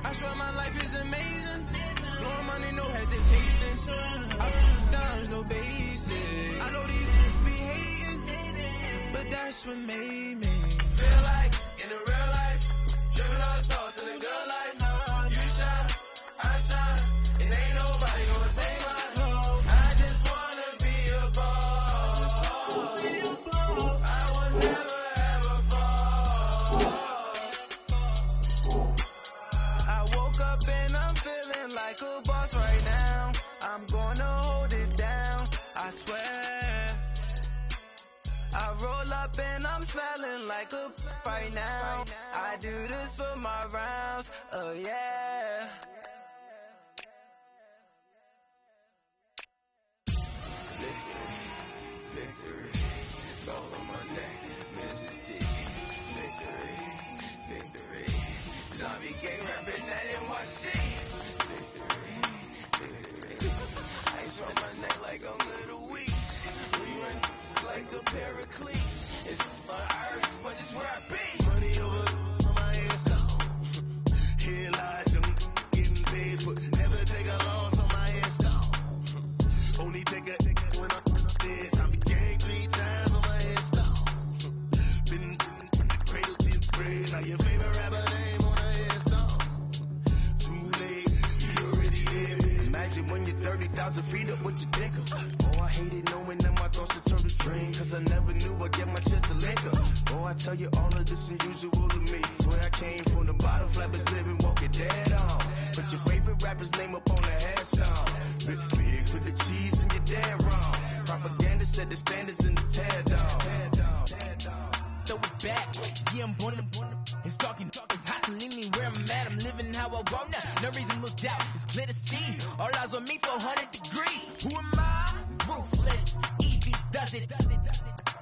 I swear my life is amazing. Blowing money, no hesitation. I down, no basic. I know these be hating, but that's what made me feel like in the real life. Driven all stars in the good life. You shine, I shine, and ain't nobody gonna take mine. I just wanna be a boss. I will never ever fall. I woke up and I'm feeling like a boss right now. I'm gonna hold it down, I swear. I roll up and I'm smelling like a right now. I do this for my rounds, oh yeah. Victory, all on my neck, Mr. T. Victory, zombie gang rapping that NYC. Victory, ice on my neck like I'm little weak. We run like a paraclete. It's on earth, but it's where I be. Money over on my hands down. Here lies them getting paid, but never take a loss on my hands down. Only take a when I'm dead. I'm gang 3 times on my hands down. Been cradle to the grave. Now your favorite rapper name on the hands down. Too late, you already there. Imagine when you're 30,000 feet up, what you think of? Oh, I hated knowing that my thoughts would turn to dream, cause I never knew I'd get my chance to link up. Oh, I tell you all of this unusual to me. Swear I came from the bottom, flappers living, walking dead on. Put your favorite rapper's name up on the headstone. Big for the cheese and you're dead wrong. Propaganda set the standards in the tear down. Throw it back, yeah, I'm born to it's talking, it's hot to leave me where I'm at. I'm living how I want now, no reason to doubt. It's clear to see, all eyes on me for 100 degrees. Who am I? Ruthless, easy does it.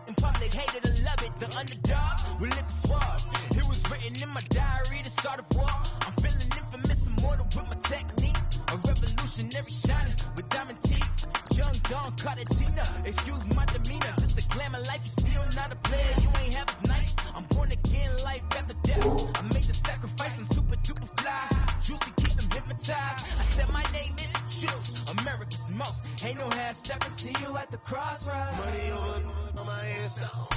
In public, hated and love it. The underdog with liquor swabs. It was written in my diary to start a war. I'm feeling infamous, immortal with my technique. A revolutionary shining with diamond teeth. Young Don Cartagena, excuse my demeanor. This the glamour life, you still not a player. You ain't half as nice. I'm born again, life after death. I made the sacrifice and super duper fly. Juicy, keep them hypnotized. I said my name is Juice, America's most. Ain't no half step, I see you at the crossroads. Money over on my hands down.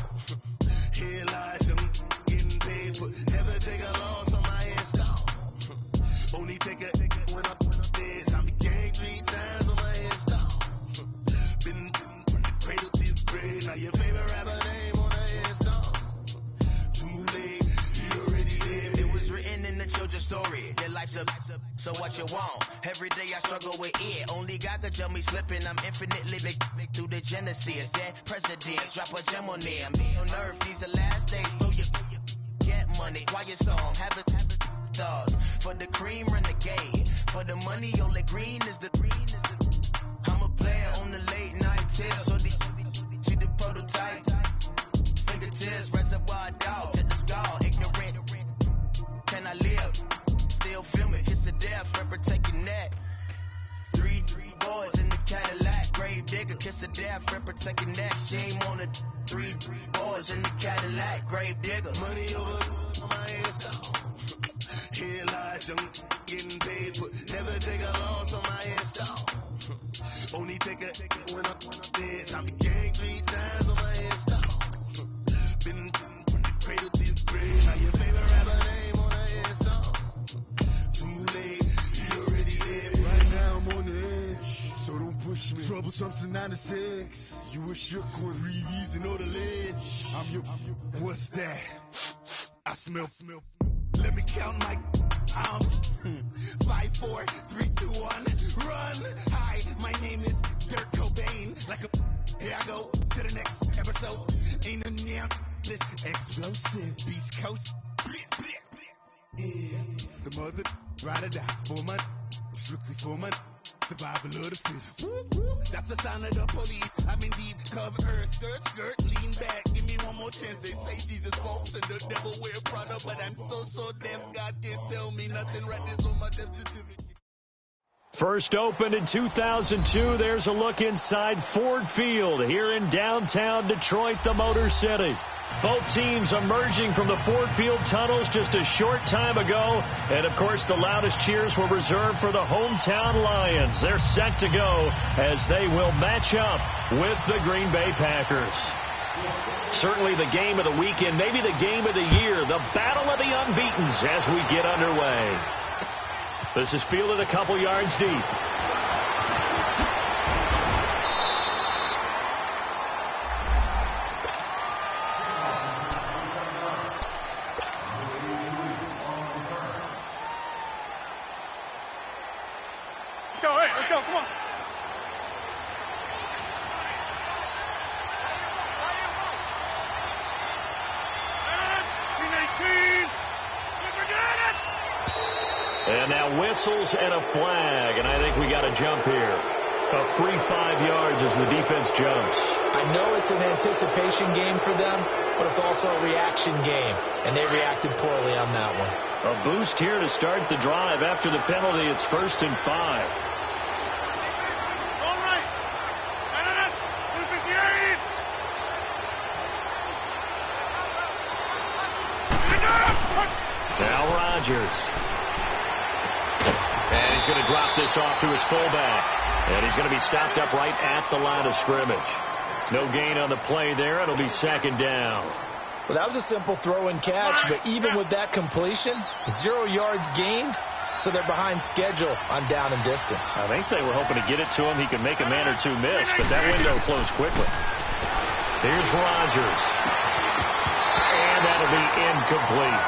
Here lies them getting paid, but never take a loss on my hands down. Only take a when I'm dead. I'm gang 3 times on my hands down. Been from the cradle to the grave. Now your favorite rapper name on the hands down. Too late, you already there. It was written in the children's story. Your life's up, so what you want? Every day I struggle with it. Only God could tell me slipping. I'm infinitely big through the genesis. Yeah, presidents drop a gem on them. On earth, these the last days. Though you get money, quiet song, have it stars. For the cream, renegade. For the money, only green is the. I'm a player on the late night tips. So they see the prototype. Fingertips, reservoir dog, to the skull. Ignorant. Can I live? Still film it. It's the death, rep protect your neck. 3 boys in the Cadillac. Grave digger, kiss the death, rep protect your neck. Shame on the 3 boys in the Cadillac. Grave digger. Money over on my hands down. Here lies them getting paid, but never take a loss on my hands down. Only take a when I'm dead. I'm gang 3 times on my hands down. Been from the cradle to the grave. Now your favorite rapper name on the hands down. Too late, you already there. Right now I'm on the edge, so don't push me. Troublesome since 96. You a shook one, Reeves and all the ledge. I'm your, what's that? I smell. Let me count my 5, 4, 3, 2, 1, run. Hi, my name is Dirk Cobain. Like a, here I go to the next episode. Ain't a damn this explosive Beast Coast. Yeah. The mother ride or die for my strictly for my survival of the fittest. That's the sign of the police. I'm in deep cover, skirt, lean back. Give me one more chance. They say Jesus folks and the devil wear Prada, but I'm so deaf. God can't tell me nothing. Right this on my death certificate. First opened in 2002. There's a look inside Ford Field here in downtown Detroit, the Motor City. Both teams emerging from the Ford Field tunnels just a short time ago. And, of course, the loudest cheers were reserved for the hometown Lions. They're set to go as they will match up with the Green Bay Packers. Certainly the game of the weekend, maybe the game of the year, the battle of the unbeatens as we get underway. This is fielded a couple yards deep. Let's go, come on. And now whistles and a flag, and I think we got a jump here. A free 5 yards as the defense jumps. I know it's an anticipation game for them, but it's also a reaction game, and they reacted poorly on that one. A boost here to start the drive. After the penalty, it's 1st and 5. Now Rodgers. And he's going to drop this off to his fullback. And he's going to be stopped up right at the line of scrimmage. No gain on the play there. It'll be 2nd down. Well, that was a simple throw and catch, but even with that completion, 0 yards gained, so they're behind schedule on down and distance. I think they were hoping to get it to him. He could make a man or two miss, but that window closed quickly. Here's Rodgers. And that'll be incomplete.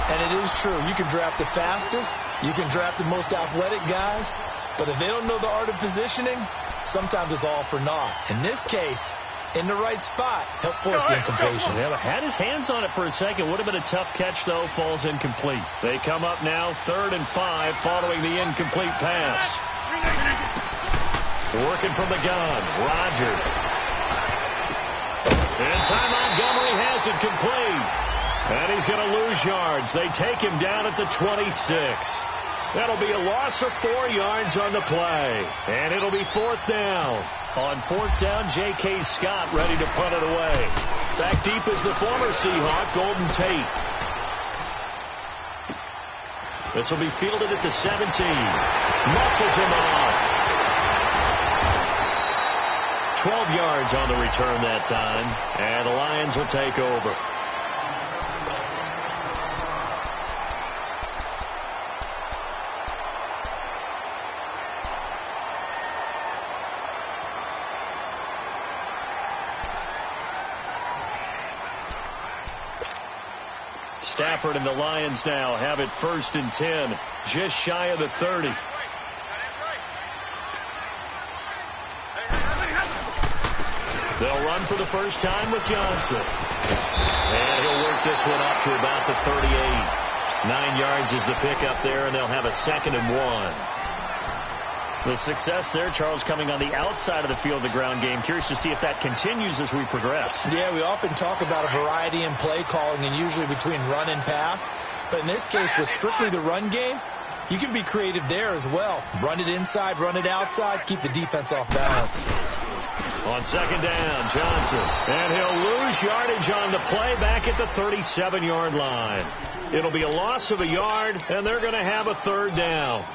And it is true. You can draft the fastest. You can draft the most athletic guys. But if they don't know the art of positioning, sometimes it's all for naught. In this case, in the right spot, help force the incompletion. Yeah, had his hands on it for a second. Would have been a tough catch, though. Falls incomplete. They come up now 3rd and 5 following the incomplete pass. Working from the gun. Rodgers. And Ty Montgomery has it complete. And he's going to lose yards. They take him down at the 26. That'll be a loss of 4 yards on the play. And it'll be 4th down. On 4th down, J.K. Scott ready to punt it away. Back deep is the former Seahawk, Golden Tate. This will be fielded at the 17. Muscles him off. 12 yards on the return that time. And the Lions will take over. Stafford and the Lions now have it 1st and 10, just shy of the 30. They'll run for the first time with Johnson. And he'll work this one up to about the 38. 9 yards is the pickup there, and they'll have a 2nd and 1. The success there, Charles, coming on the outside of the field, the ground game. Curious to see if that continues as we progress. Yeah, we often talk about a variety in play calling and usually between run and pass. But in this case, with strictly the run game, you can be creative there as well. Run it inside, run it outside, keep the defense off balance. On 2nd down, Johnson. And he'll lose yardage on the play back at the 37-yard line. It'll be a loss of a yard, and they're going to have a 3rd down.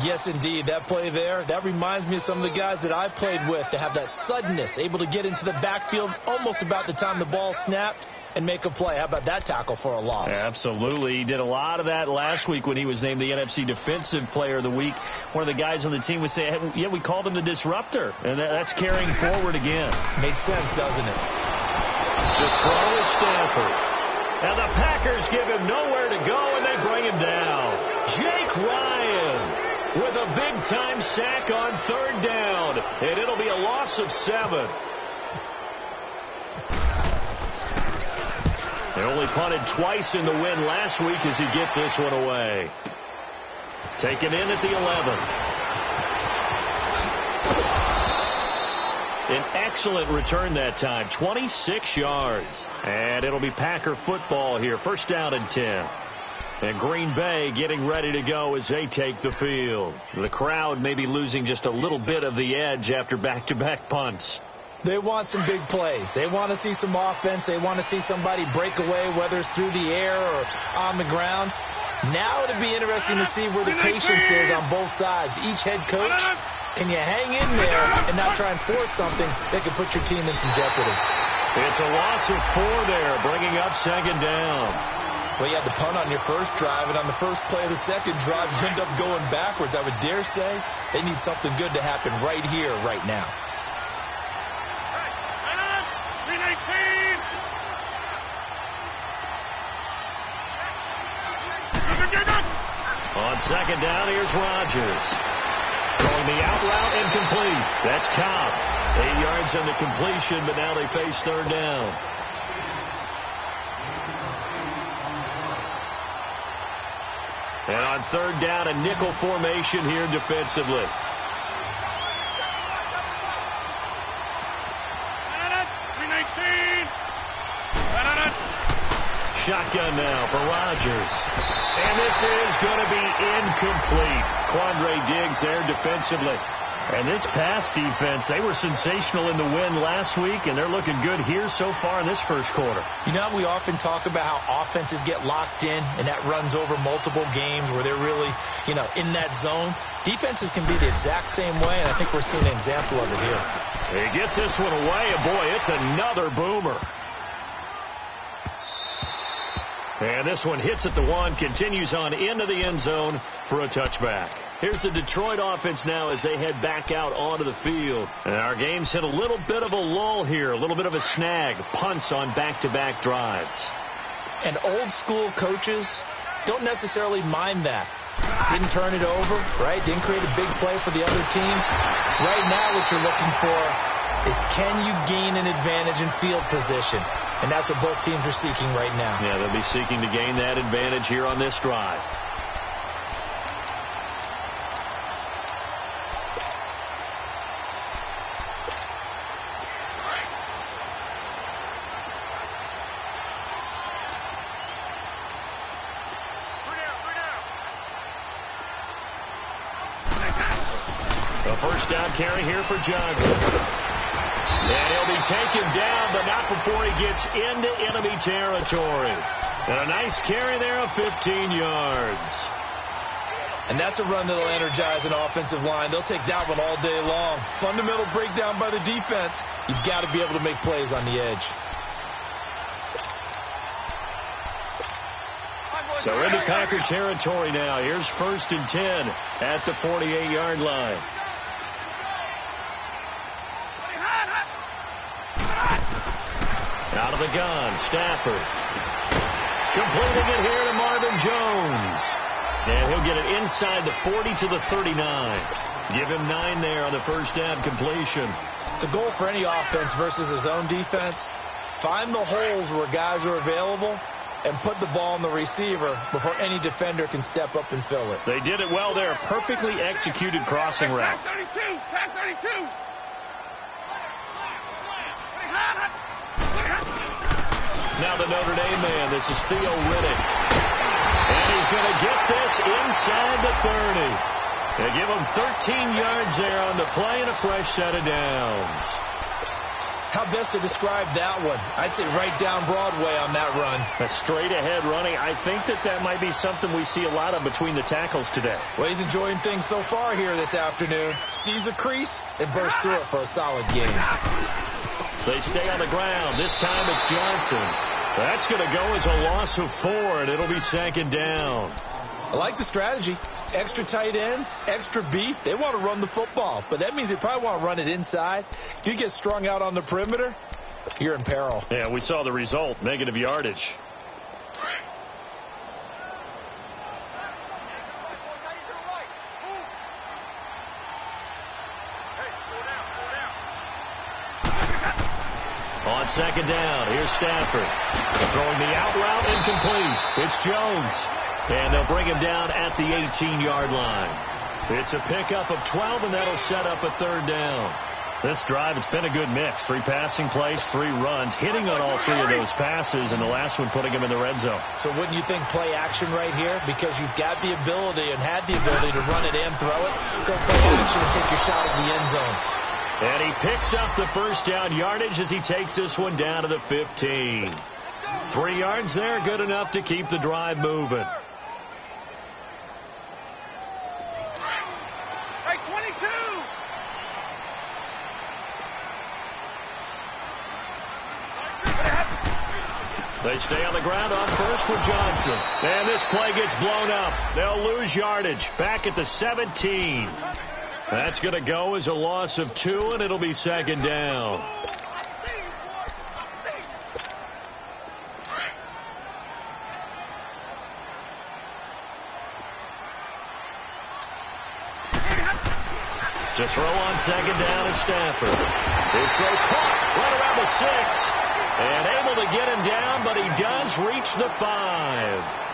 Yes, indeed. That play there, that reminds me of some of the guys that I played with to have that suddenness, able to get into the backfield almost about the time the ball snapped and make a play. How about that tackle for a loss? Absolutely. He did a lot of that last week when he was named the NFC Defensive Player of the Week. One of the guys on the team would say, hey, yeah, we called him the disruptor. And that's carrying forward again. Makes sense, doesn't it? To throw is Stafford. And the Packers give him nowhere to go, and they bring him down. Jake Ryan with a big-time sack on 3rd down. And it'll be a loss of 7. They only punted twice in the win last week as he gets this one away. Taken in at the 11. An excellent return that time, 26 yards. And it'll be Packer football here, 1st down and 10. And Green Bay getting ready to go as they take the field. The crowd may be losing just a little bit of the edge after back-to-back punts. They want some big plays. They want to see some offense. They want to see somebody break away, whether it's through the air or on the ground. Now it'll be interesting to see where the patience is on both sides. Each head coach, can you hang in there and not try and force something that could put your team in some jeopardy? It's a loss of 4 there, bringing up second down. Well, you had the punt on your first drive, and on the first play of the second drive, you end up going backwards. I would dare say they need something good to happen right here, right now. 319. On second down, here's Rodgers. Throwing the out route, incomplete. That's Cobb. 8 yards on the completion, but now they face third down. And on third down, a nickel formation here defensively. Shotgun now for Rodgers. And this is going to be incomplete. Quandre Diggs there defensively. And this pass defense, they were sensational in the win last week, and they're looking good here so far in this first quarter. You know, we often talk about how offenses get locked in, and that runs over multiple games where they're really, in that zone. Defenses can be the exact same way, and I think we're seeing an example of it here. He gets this one away, and boy, it's another boomer. And this one hits at the 1, continues on into the end zone for a touchback. Here's the Detroit offense now as they head back out onto the field. And our game's hit a little bit of a lull here, a little bit of a snag. Punts on back-to-back drives. And old school coaches don't necessarily mind that. Didn't turn it over, right? Didn't create a big play for the other team. Right now what you're looking for is, can you gain an advantage in field position? And that's what both teams are seeking right now. Yeah, they'll be seeking to gain that advantage here on this drive. A first down carry here for Johnson. And he'll be taken down, but not before he gets into enemy territory. And a nice carry there of 15 yards. And that's a run that'll energize an offensive line. They'll take that one all day long. Fundamental breakdown by the defense. You've got to be able to make plays on the edge. So into Packer territory now. Here's 1st and 10 at the 48-yard line. Out of the gun, Stafford. Completing it here to Marvin Jones. And he'll get it inside the 40 to the 39. Give him 9 there on the first down completion. The goal for any offense versus his own defense, find the holes where guys are available and put the ball in the receiver before any defender can step up and fill it. They did it well there. Perfectly executed crossing route. Tag 32. Tag 32. Now the Notre Dame man. This is Theo Riddick. And he's going to get this inside the 30. They give him 13 yards there on the play and a fresh set of downs. How best to describe that one? I'd say right down Broadway on that run. A straight ahead running. I think that might be something we see a lot of between the tackles today. Well, he's enjoying things so far here this afternoon. Sees a crease and bursts through it for a solid game. They stay on the ground. This time it's Johnson. That's going to go as a loss of 4, and it'll be second down. I like the strategy. Extra tight ends, extra beef. They want to run the football, but that means they probably want to run it inside. If you get strung out on the perimeter, you're in peril. Yeah, we saw the result, negative yardage. On second down, here's Stafford. Throwing the out route, incomplete. It's Jones. And they'll bring him down at the 18-yard line. It's a pickup of 12, and that'll set up a third down. This drive, it's been a good mix. 3 passing plays, 3 runs, hitting on all 3 of those passes, and the last one putting him in the red zone. So wouldn't you think play action right here? Because you've got the ability and had the ability to run it and throw it. Go play action and take your shot at the end zone. And he picks up the first down yardage as he takes this one down to the 15. 3 yards there, good enough to keep the drive moving. Hey, 22. They stay on the ground on first with Johnson. And this play gets blown up. They'll lose yardage. Back at the 17. That's going to go as a loss of 2, and it'll be second down. To throw on second down is Stafford. His throw caught right around the 6. And able to get him down, but he does reach the 5.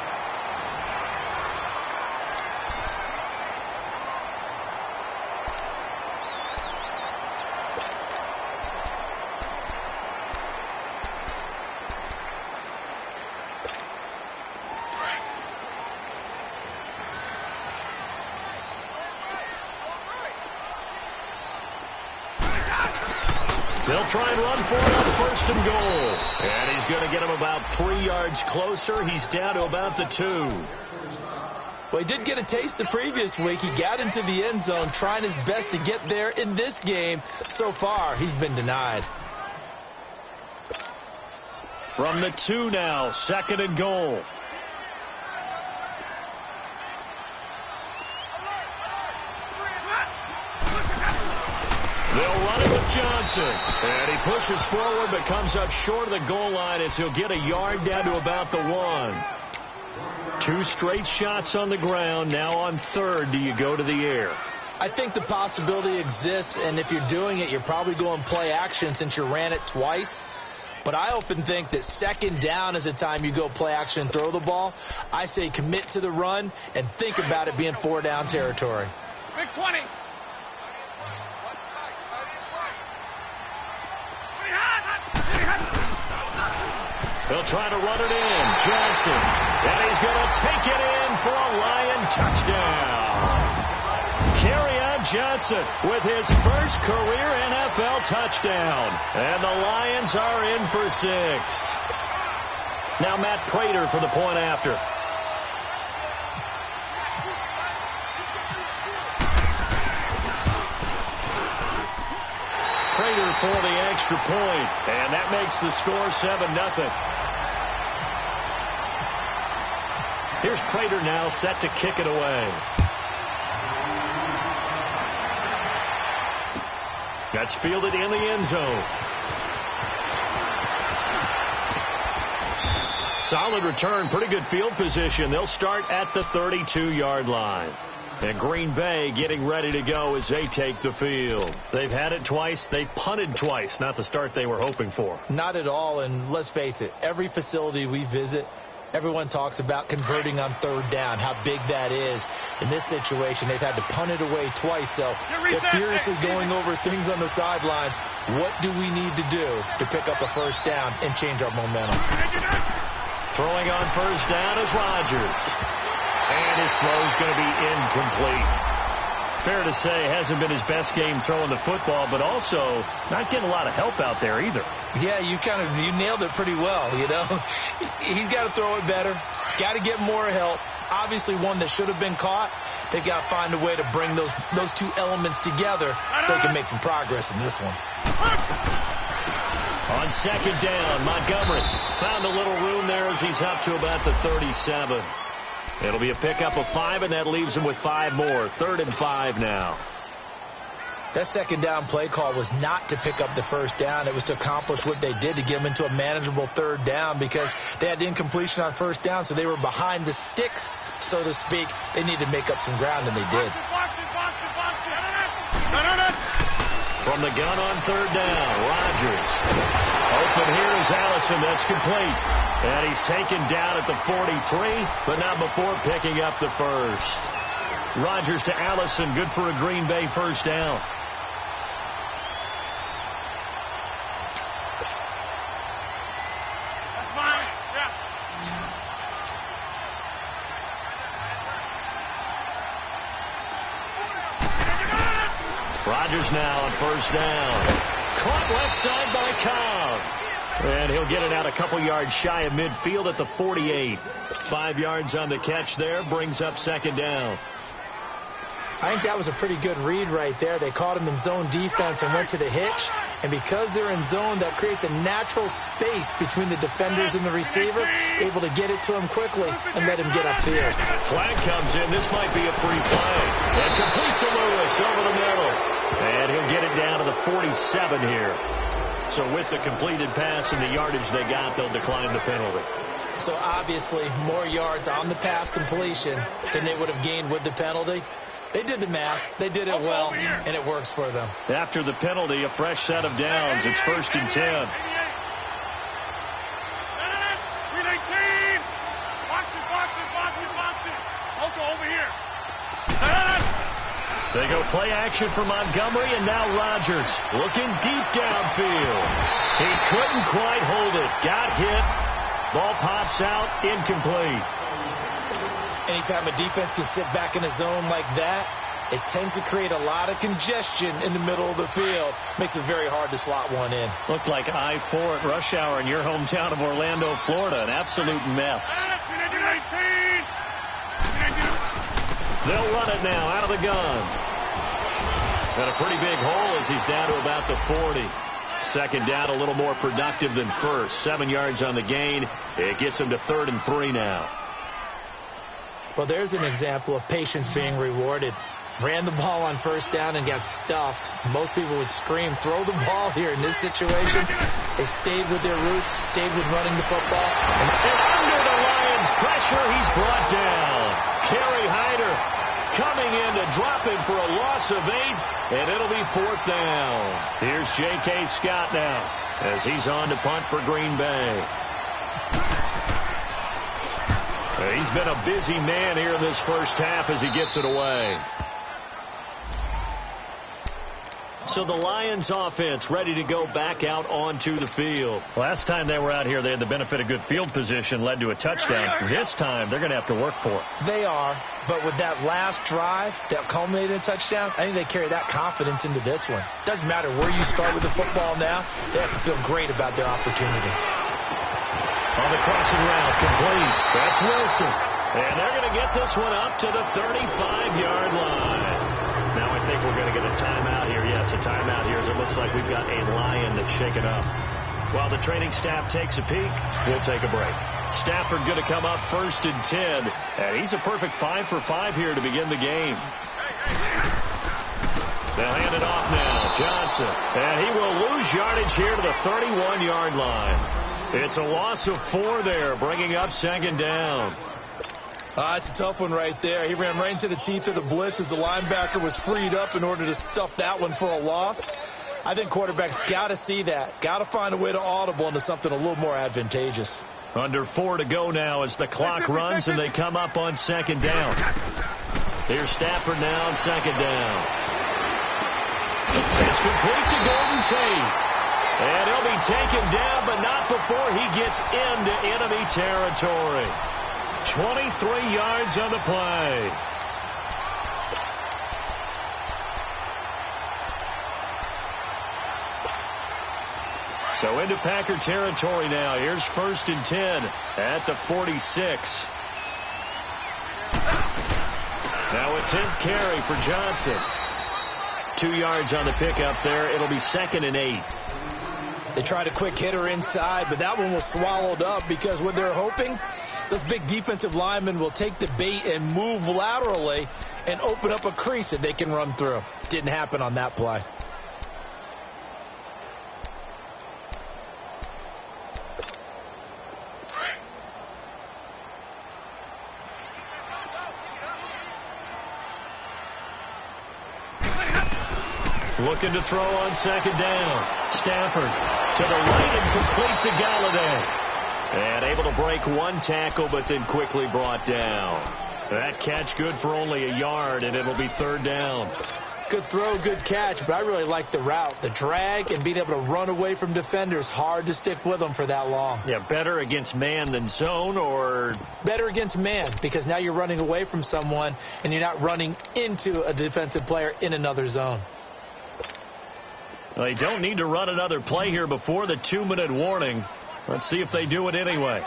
They'll try and run for it on first and goal. And he's going to get him about 3 yards closer. He's down to about the 2. Well, he did get a taste the previous week. He got into the end zone trying his best to get there in this game. So far, he's been denied. From the 2 now, second and goal. They'll run it with Johnson. And he pushes forward but comes up short of the goal line as he'll get a yard down to about the 1. 2 straight shots on the ground. Now on third, do you go to the air? I think the possibility exists, and if you're doing it, you're probably going play action since you ran it twice. But I often think that second down is the time you go play action and throw the ball. I say commit to the run and think about it being 4 down territory. Big 20. They'll try to run it in. Johnson. And he's going to take it in for a Lion touchdown. Kerryon Johnson with his first career NFL touchdown. And the Lions are in for 6. Now Matt Prater for the point after. Prater for the extra point, and that makes the score 7-0. Here's Prater now set to kick it away. That's fielded in the end zone. Solid return, pretty good field position. They'll start at the 32-yard line. And Green Bay getting ready to go as they take the field. They've had it twice. They've punted twice. Not the start they were hoping for. Not at all, and let's face it, every facility we visit, everyone talks about converting on third down, how big that is. In this situation, they've had to punt it away twice, so they're furiously going over things on the sidelines. What do we need to do to pick up a first down and change our momentum? Throwing on first down is Rodgers. And his throw is going to be incomplete. Fair to say, hasn't been his best game throwing the football, but also not getting a lot of help out there either. Yeah, you nailed it pretty well, you know. He's got to throw it better. Got to get more help. Obviously one that should have been caught. They've got to find a way to bring those two elements together so they can make some progress in this one. On second down, Montgomery found a little room there as he's up to about the 37. It'll be a pickup of 5, and that leaves him with 5 more. 3rd and 5 now. That second down play call was not to pick up the first down. It was to accomplish what they did, to get them into a manageable 3rd down, because they had incompletion on first down, so they were behind the sticks, so to speak. They needed to make up some ground, and they did. From the gun on 3rd down, Rodgers. Open here is Allison. That's complete. And he's taken down at the 43, but not before picking up the first. Rodgers to Allison. Good for a Green Bay first down. That's fine. Yeah. Rodgers now on first down. Caught left side by Cobb. And he'll get it out a couple yards shy of midfield at the 48. 5 yards on the catch there, brings up second down. I think that was a pretty good read right there. They caught him in zone defense and went to the hitch. And because they're in zone, that creates a natural space between the defenders and the receiver, able to get it to him quickly and let him get upfield. Flag comes in. This might be a free play. And complete to Lewis over the middle. And he'll get it down to the 47 here. So with the completed pass and the yardage they got, they'll decline the penalty. So obviously more yards on the pass completion than they would have gained with the penalty. They did the math. They did it well, and it works for them. After the penalty, a fresh set of downs. It's 1st and 10. 318. Box it. Oko over here. They go play action for Montgomery, and now Rodgers looking deep downfield. He couldn't quite hold it. Got hit. Ball pops out, incomplete. Anytime a defense can sit back in a zone like that, it tends to create a lot of congestion in the middle of the field. Makes it very hard to slot one in. Looked like I-4 at rush hour in your hometown of Orlando, Florida. An absolute mess. They'll run it now out of the gun. And a pretty big hole as he's down to about the 40. Second down, a little more productive than first. 7 yards on the gain. It gets him to 3rd and 3 now. Well, there's an example of patience being rewarded. Ran the ball on first down and got stuffed. Most people would scream, throw the ball here in this situation. They stayed with their roots, stayed with running the football. And under the Lions' pressure, he's brought down. Kerry Hyder coming in to drop him for a loss of 8, and it'll be 4th down. Here's J.K. Scott now as he's on to punt for Green Bay. He's been a busy man here in this first half as he gets it away. So the Lions offense ready to go back out onto the field. Last time they were out here, they had the benefit of good field position, led to a touchdown. This time, they're going to have to work for it. They are, but with that last drive that culminated in a touchdown, I think they carry that confidence into this one. Doesn't matter where you start with the football now, they have to feel great about their opportunity. On the crossing route, complete. That's Wilson. And they're going to get this one up to the 35-yard line. Now I think we're going to get a timeout here. Yes, a timeout here as it looks like we've got a Lion that's shaken up. While the training staff takes a peek, we'll take a break. Stafford going to come up 1st and 10. And he's a perfect 5 for 5 here to begin the game. They'll hand it off now. Johnson. And he will lose yardage here to the 31-yard line. It's a loss of 4 there, bringing up 2nd down. It's a tough one right there. He ran right into the teeth of the blitz as the linebacker was freed up in order to stuff that one for a loss. I think quarterbacks got to see that. Got to find a way to audible into something a little more advantageous. Under 4 to go now as the clock runs and they come up on 2nd down. Here's Stafford now on 2nd down. It's complete to Golden Tate. And he'll be taken down, but not before he gets into enemy territory. 23 yards on the play. So into Packer territory now. Here's 1st and 10 at the 46. Now a 10th carry for Johnson. 2 yards on the pickup there. It'll be 2nd and 8. They tried a quick hitter inside, but that one was swallowed up because what they're hoping, those big defensive linemen will take the bait and move laterally and open up a crease that they can run through. Didn't happen on that play. Looking to throw on 2nd down. Stafford to the right and complete to Galladay. And able to break one tackle, but then quickly brought down. That catch good for only a yard, and it'll be 3rd down. Good throw, good catch, but I really like the route. The drag and being able to run away from defenders. Hard to stick with them for that long. Yeah, better against man than zone, or? Better against man, because now you're running away from someone, and you're not running into a defensive player in another zone. They don't need to run another play here before the 2-minute warning. Let's see if they do it anyway.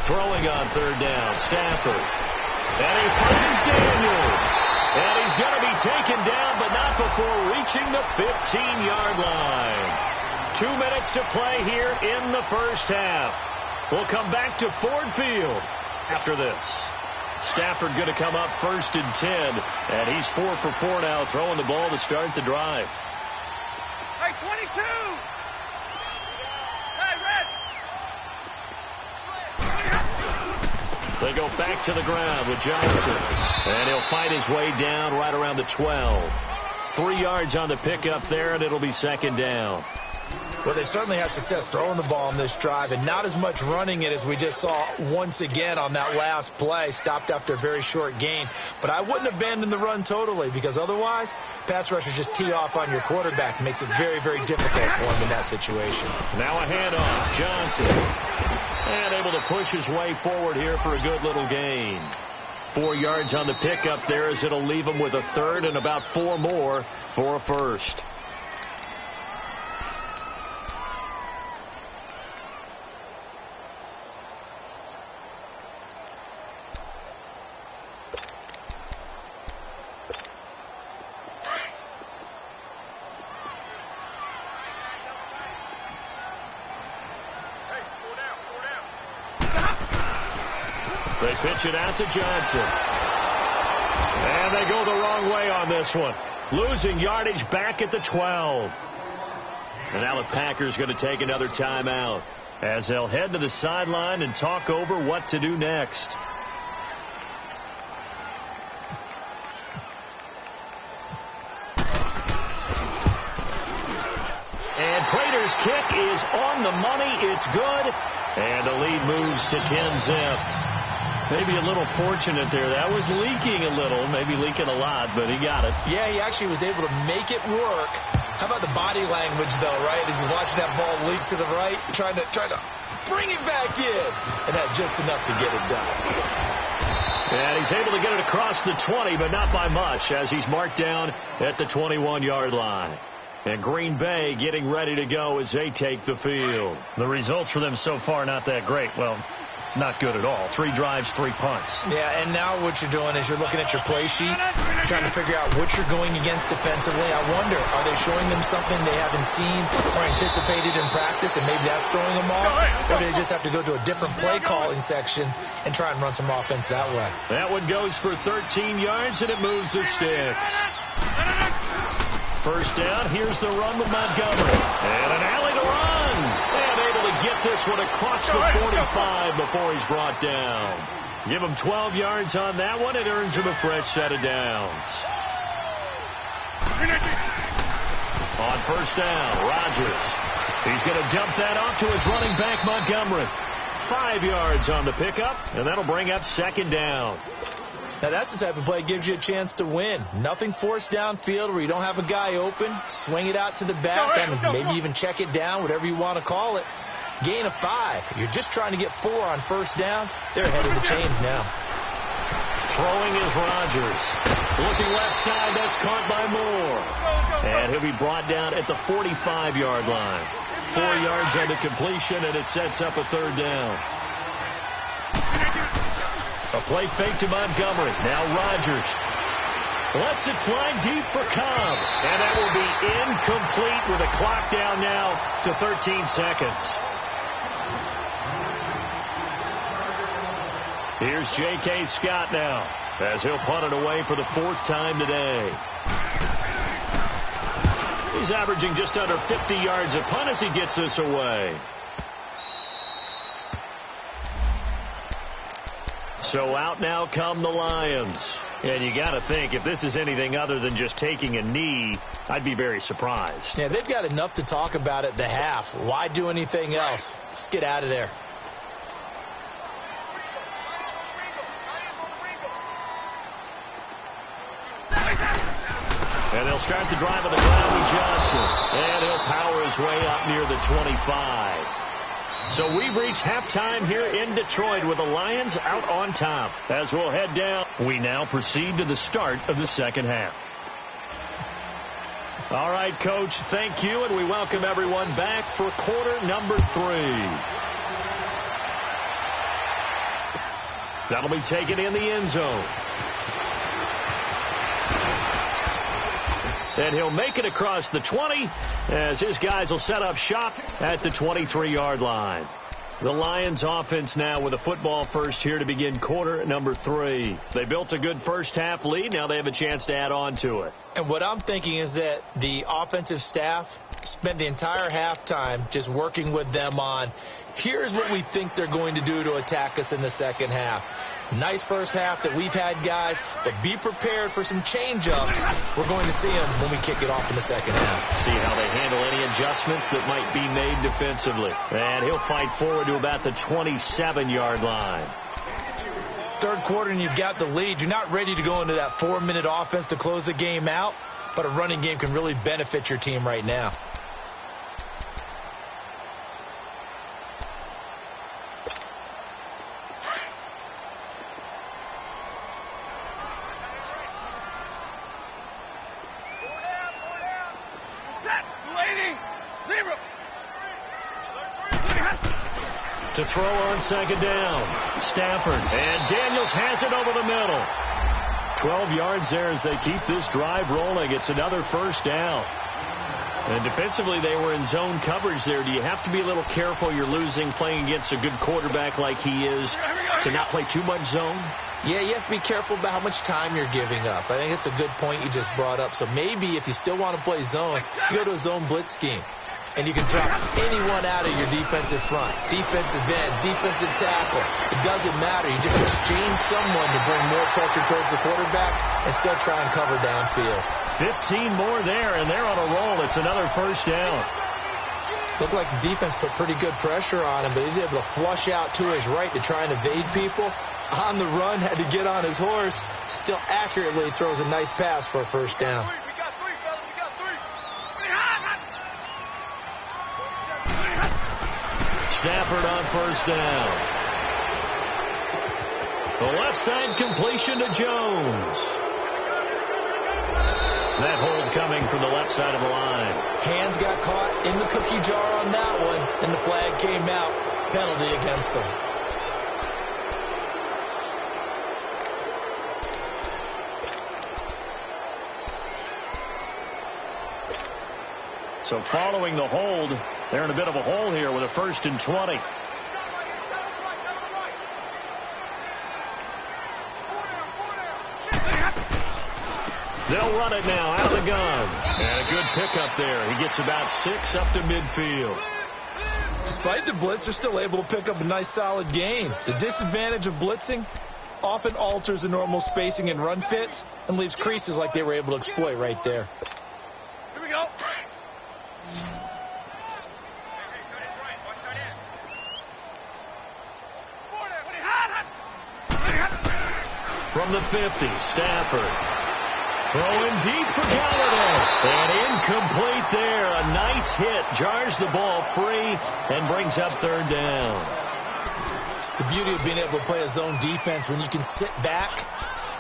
Throwing on third down, Stafford. And he finds Daniels. And he's going to be taken down, but not before reaching the 15-yard line. 2 minutes to play here in the first half. We'll come back to Ford Field after this. Stafford going to come up first and 10, and he's 4 for 4 now, throwing the ball to start the drive. Hey, 22! Hey, Red! They go back to the ground with Johnson, and he'll fight his way down right around the 12. 3 yards on the pickup there, and it'll be second down. Well, they certainly had success throwing the ball on this drive, and not as much running it as we just saw once again on that last play. Stopped after a very short gain. But I wouldn't abandon the run totally, because otherwise, pass rushers just tee off on your quarterback. Makes it very, very difficult for him in that situation. Now a handoff. Johnson. And able to push his way forward here for a good little gain. 4 yards on the pickup there, as it'll leave him with a third and about 4 more for a first. They pitch it out to Johnson. And they go the wrong way on this one. Losing yardage back at the 12. And now the Packers going to take another timeout as they'll head to the sideline and talk over what to do next. And Prater's kick is on the money. It's good. And the lead moves to 10-zip. Maybe a little fortunate there. That was leaking a little, maybe leaking a lot, but he got it. Yeah, he actually was able to make it work. How about the body language, though, right? As he's watching that ball leak to the right, trying to bring it back in. And had just enough to get it done. And he's able to get it across the 20, but not by much, as he's marked down at the 21-yard line. And Green Bay getting ready to go as they take the field. The results for them so far not that great. Well, not good at all. 3 drives, 3 punts. Yeah, and now what you're doing is you're looking at your play sheet, trying to figure out what you're going against defensively. I wonder, are they showing them something they haven't seen or anticipated in practice, and maybe that's throwing them off? Or do they just have to go to a different play calling section and try and run some offense that way? That one goes for 13 yards, and it moves the sticks. First down, here's the run with Montgomery. And an alley to run. And able to get this one across the 45 before he's brought down. Give him 12 yards on that one. It earns him a fresh set of downs. On first down, Rodgers. He's going to dump that off to his running back, Montgomery. 5 yards on the pickup, and that'll bring up second down. Now, that's the type of play that gives you a chance to win. Nothing forced downfield where you don't have a guy open. Swing it out to the back, and maybe even check it down, whatever you want to call it. Gain of 5. You're just trying to get 4 on first down. They're ahead of the chains now. Throwing is Rodgers. Looking left side, that's caught by Moore. And he'll be brought down at the 45-yard line. 4 yards on the completion, and it sets up a third down. A play fake to Montgomery. Now Rodgers lets it fly deep for Cobb. And that will be incomplete with a clock down now to 13 seconds. Here's J.K. Scott now as he'll punt it away for the 4th time today. He's averaging just under 50 yards a punt as he gets this away. So out now come the Lions. And you got to think, if this is anything other than just taking a knee, I'd be very surprised. Yeah, they've got enough to talk about at the half. Why do anything else? Just get out of there. And they'll start the drive on the ground with Johnson. And he'll power his way up near the 25. So we've reached halftime here in Detroit with the Lions out on top. As we'll head down, we now proceed to the start of the second half. All right, Coach, thank you, and we welcome everyone back for quarter number 3. That'll be taken in the end zone. And he'll make it across the 20 as his guys will set up shop at the 23-yard line. The Lions offense now with a football first here to begin quarter number 3. They built a good first half lead. Now they have a chance to add on to it. And what I'm thinking is that the offensive staff spent the entire halftime just working with them on, here's what we think they're going to do to attack us in the second half. Nice first half that we've had, guys, but be prepared for some change-ups. We're going to see them when we kick it off in the second half. See how they handle any adjustments that might be made defensively. And he'll fight forward to about the 27-yard line. Third quarter and you've got the lead. You're not ready to go into that 4-minute offense to close the game out, but a running game can really benefit your team right now. To throw on second down, Stafford, and Daniels has it over the middle. 12 yards there as they keep this drive rolling. It's another first down. And defensively, they were in zone coverage there. Do you have to be a little careful you're losing playing against a good quarterback like he is to not play too much zone? Yeah, you have to be careful about how much time you're giving up. I think it's a good point you just brought up. So maybe if you still want to play zone, you go to a zone blitz scheme. And you can drop anyone out of your defensive front, defensive end, defensive tackle. It doesn't matter. You just exchange someone to bring more pressure towards the quarterback and still try and cover downfield. 15 more there, and they're on a roll. It's another first down. Looked like the defense put pretty good pressure on him, but he's able to flush out to his right to try and evade people. On the run, had to get on his horse. Still accurately throws a nice pass for a first down. Stafford on first down. The left side completion to Jones. That hold coming from the left side of the line. Hands got caught in the cookie jar on that one, and the flag came out. Penalty against him. So following the hold, they're in a bit of a hole here with a 1st and 20. They'll run it now out of the gun. And a good pickup there. He gets about 6 up to midfield. Despite the blitz, they're still able to pick up a nice solid gain. The disadvantage of blitzing often alters the normal spacing and run fits and leaves creases like they were able to exploit right there. Here we go. From the 50, Stafford. Throwing deep for Galladay. And incomplete there. A nice hit. Jars the ball free and brings up 3rd down. The beauty of being able to play a zone defense when you can sit back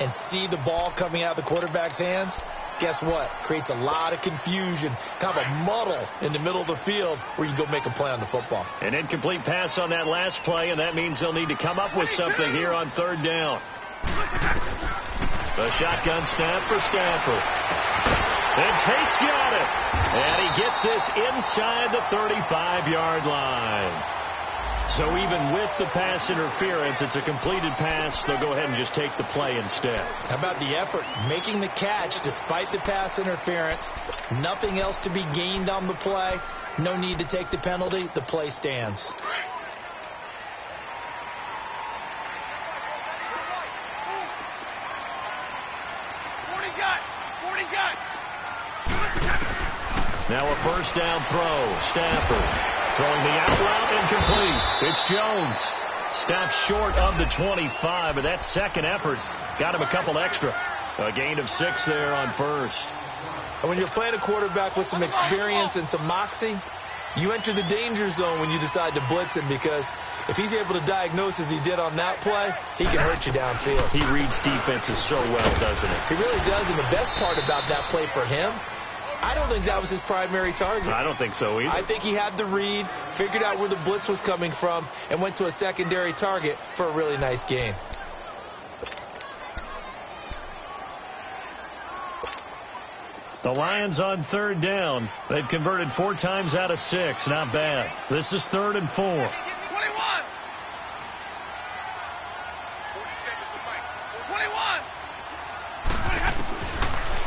and see the ball coming out of the quarterback's hands, guess what? Creates a lot of confusion, kind of a muddle in the middle of the field where you go make a play on the football. An incomplete pass on that last play, and that means they'll need to come up with something here on 3rd down. The shotgun snap for Stafford. And Tate's got it. And he gets this inside the 35-yard line. So even with the pass interference, it's a completed pass. They'll go ahead and just take the play instead. How about the effort? Making the catch despite the pass interference. Nothing else to be gained on the play. No need to take the penalty. The play stands. Now a first down throw. Stafford throwing the out route, incomplete. It's Jones. Stops short of the 25, but that second effort got him a couple extra. A gain of 6 there on first. And when you're playing a quarterback with some experience and some moxie, You enter the danger zone when you decide to blitz him, because if he's able to diagnose as he did on that play, he can hurt you downfield. He reads defenses so well, doesn't he? He really does, and the best part about that play for him, I don't think that was his primary target. I don't think so either. I think he had the read, figured out where the blitz was coming from, and went to a secondary target for a really nice gain. The Lions on third down. They've converted 4 times out of 6. Not bad. This is 3rd and 4. 21. 47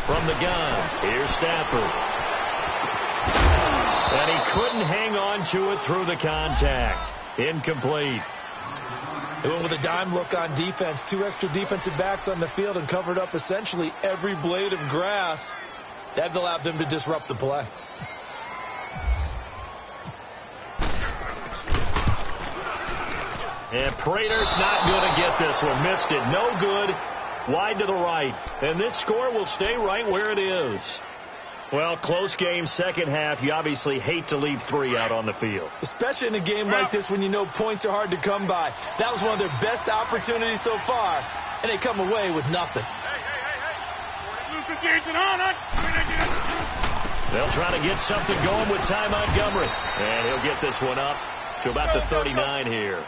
From the gun, here's Stafford. And he couldn't hang on to it through the contact. Incomplete. They went with a dime look on defense. 2 extra defensive backs on the field and covered up essentially every blade of grass. That allowed them to disrupt the play. And Prater's not going to get this one. Missed it. No good. Wide to the right. And this score will stay right where it is. Well, close game, second half. You obviously hate to leave 3 out on the field. Especially in a game like this when you know points are hard to come by. That was one of their best opportunities so far, and they come away with nothing. They'll try to get something going with Ty Montgomery. And he'll get this one up to about the 39 here.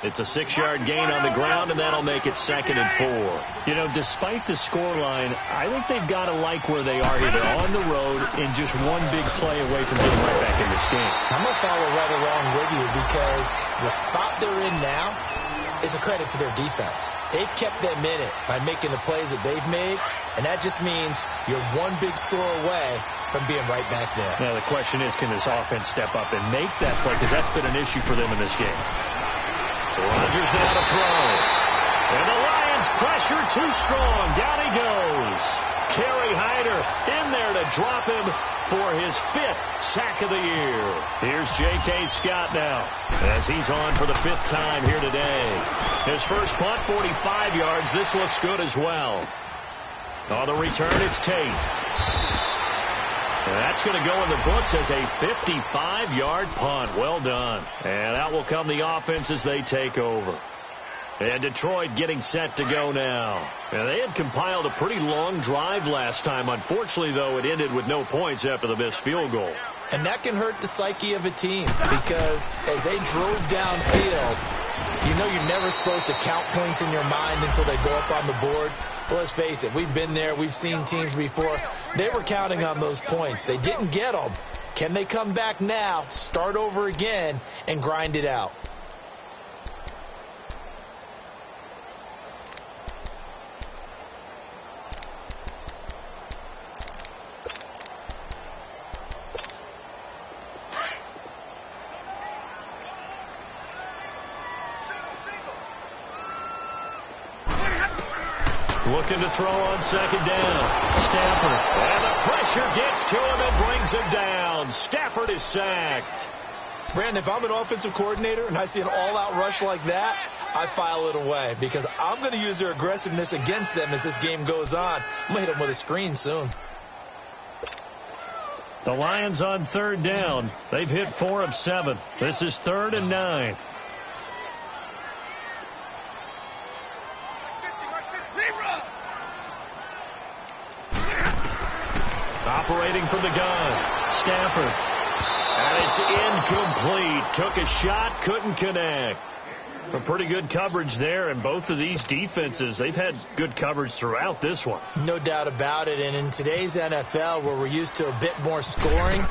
It's a 6-yard gain on the ground, and that'll make it 2nd and 4. You know, despite the scoreline, I think they've got to like where they are here. They're on the road and just one big play away from being right back in this game. I'm going to follow right along with you, because the spot they're in now is a credit to their defense. They've kept them in it by making the plays that they've made, and that just means you're one big score away from being right back there. Now, the question is, can this offense step up and make that play? Because that's been an issue for them in this game. Rodgers now to throw. And the Lions pressure too strong. Down he goes. Kerry Hyder in there to drop him for his 5th sack of the year. Here's J.K. Scott now, as he's on for the 5th time here today. His first punt, 45 yards. This looks good as well. On the return, it's Tate. And that's going to go in the books as a 55-yard punt. Well done. And out will come the offense as they take over. And Detroit getting set to go now. And they had compiled a pretty long drive last time. Unfortunately, though, it ended with no points after the missed field goal. And that can hurt the psyche of a team, because as they drove downfield, you know you're never supposed to count points in your mind until they go up on the board. Well, let's face it, we've been there. We've seen teams before. They were counting on those points. They didn't get them. Can they come back now, start over again, and grind it out? Looking to throw on second down. Stafford. And the pressure gets to him and brings him down. Stafford is sacked. Brandon, if I'm an offensive coordinator and I see an all-out rush like that, I file it away, because I'm going to use their aggressiveness against them as this game goes on. I'm going to hit them with a screen soon. The Lions on third down. They've hit 4 of 7. This is 3rd and 9. Operating from the gun, Stafford. And it's incomplete. Took a shot, couldn't connect. A pretty good coverage there, and both of these defenses, they've had good coverage throughout this one. No doubt about it, and in today's NFL, where we're used to a bit more scoring,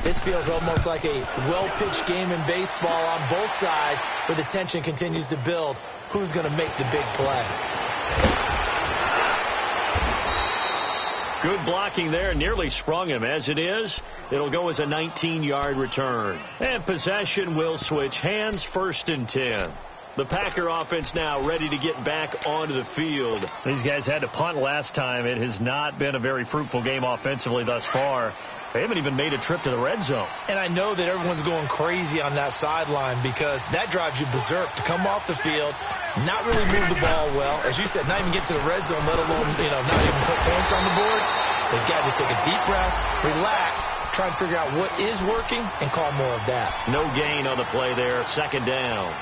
this feels almost like a well-pitched game in baseball on both sides, where the tension continues to build. Who's going to make the big play? Good blocking there, nearly sprung him. As it is, it'll go as a 19-yard return. And possession will switch hands, 1st and 10. The Packer offense now ready to get back onto the field. These guys had to punt last time. It has not been a very fruitful game offensively thus far. They haven't even made a trip to the red zone. And I know that everyone's going crazy on that sideline, because that drives you berserk to come off the field, not really move the ball well. As you said, not even get to the red zone, let alone, not even put points on the board. They've got to just take a deep breath, relax, try and figure out what is working and call more of that. No gain on the play there. Second down.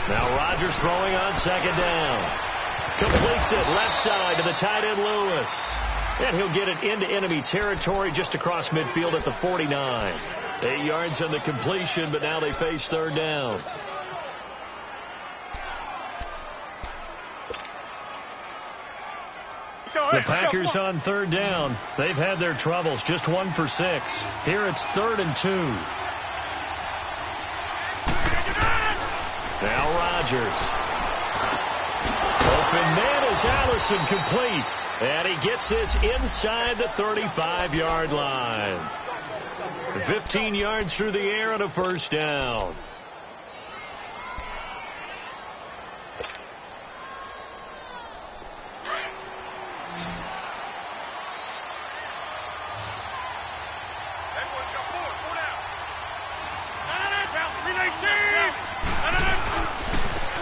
Now Rodgers throwing on second down. Completes it left side to the tight end Lewis. And he'll get it into enemy territory just across midfield at the 49. 8 yards on the completion, but now they face third down. The Packers on third down. They've had their troubles, just 1 for 6. Here it's 3rd and 2. Now Rodgers. Open man is Allison, complete. And he gets this inside the 35-yard line. 15 yards through the air and a first down.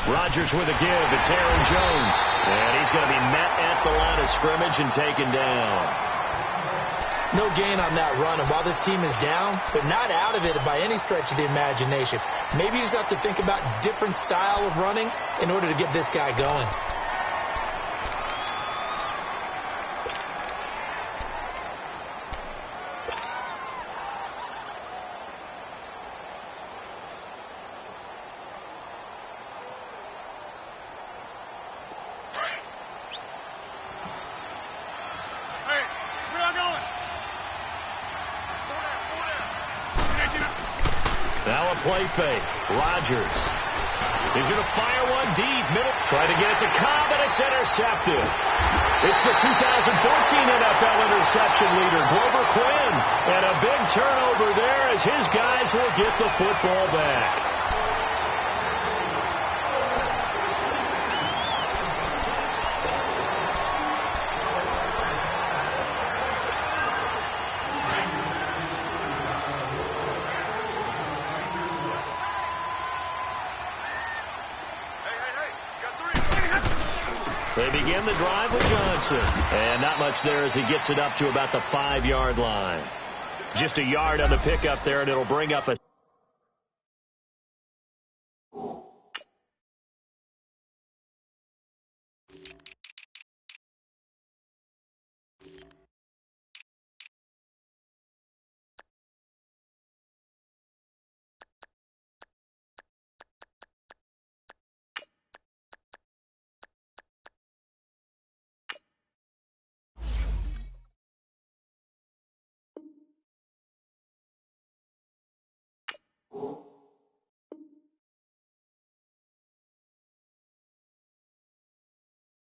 Rodgers with a give. It's Aaron Jones. And he's going to be met at the line of scrimmage and taken down. No gain on that run. And while this team is down, they're not out of it by any stretch of the imagination. Maybe you just have to think about different style of running in order to get this guy going. Play fake. Rodgers. He's going to fire one deep. Middle. Try to get it to Cobb, and it's intercepted. It's the 2014 NFL interception leader, Glover Quinn. And a big turnover there as his guys will get the football back. They begin the drive with Johnson. And not much there as he gets it up to about the 5-yard line. Just a yard on the pickup there, and it'll bring up a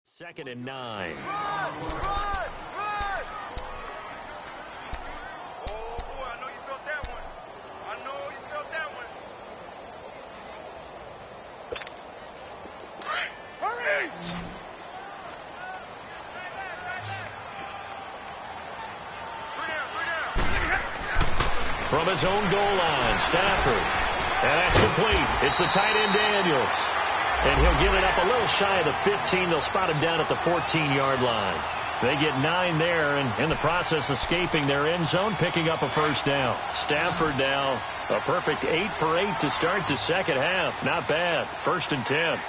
second and 9. Oh, boy, I know you felt that one. I know you felt that one. Hurry! From his own goal line, Stafford. And that's complete. It's the tight end Daniels. And he'll get it up a little shy of the 15. They'll spot him down at the 14-yard line. They get 9 there, and in the process escaping their end zone, picking up a first down. Stafford now a perfect 8 for 8 to start the second half. Not bad. 1st and 10.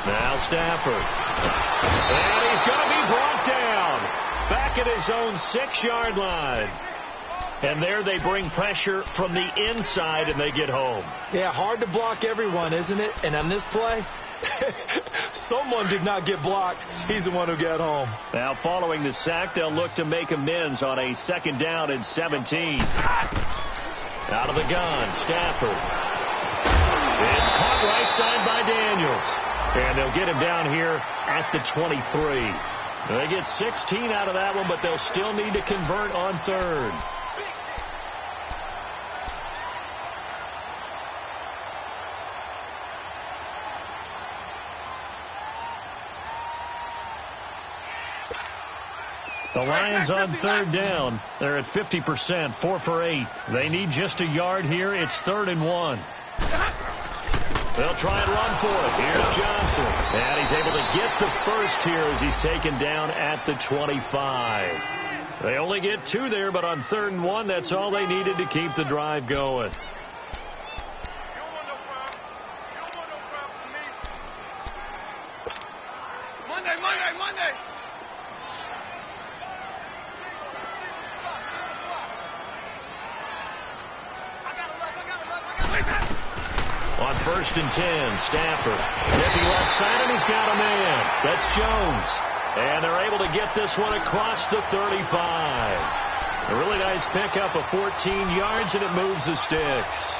Now Stafford. And he's going to be brought down. Back at his own 6-yard line. And there they bring pressure from the inside, and they get home. Yeah, hard to block everyone, isn't it? And on this play, someone did not get blocked. He's the one who got home. Now, following the sack, they'll look to make amends on a 2nd down and 17. Out of the gun, Stafford. It's caught right side by Daniels. And they'll get him down here at the 23. They get 16 out of that one, but they'll still need to convert on 3rd. The Lions on third down. They're at 50%, 4 for 8. They need just a yard here. It's 3rd and 1. They'll try and run for it. Here's Johnson. And he's able to get the first here as he's taken down at the 25. They only get 2 there, but on 3rd and 1, that's all they needed to keep the drive going. Monday. On 1st and 10, Stafford getting left side, and he's got a man. That's Jones. And they're able to get this one across the 35. A really nice pickup of 14 yards, and it moves the sticks.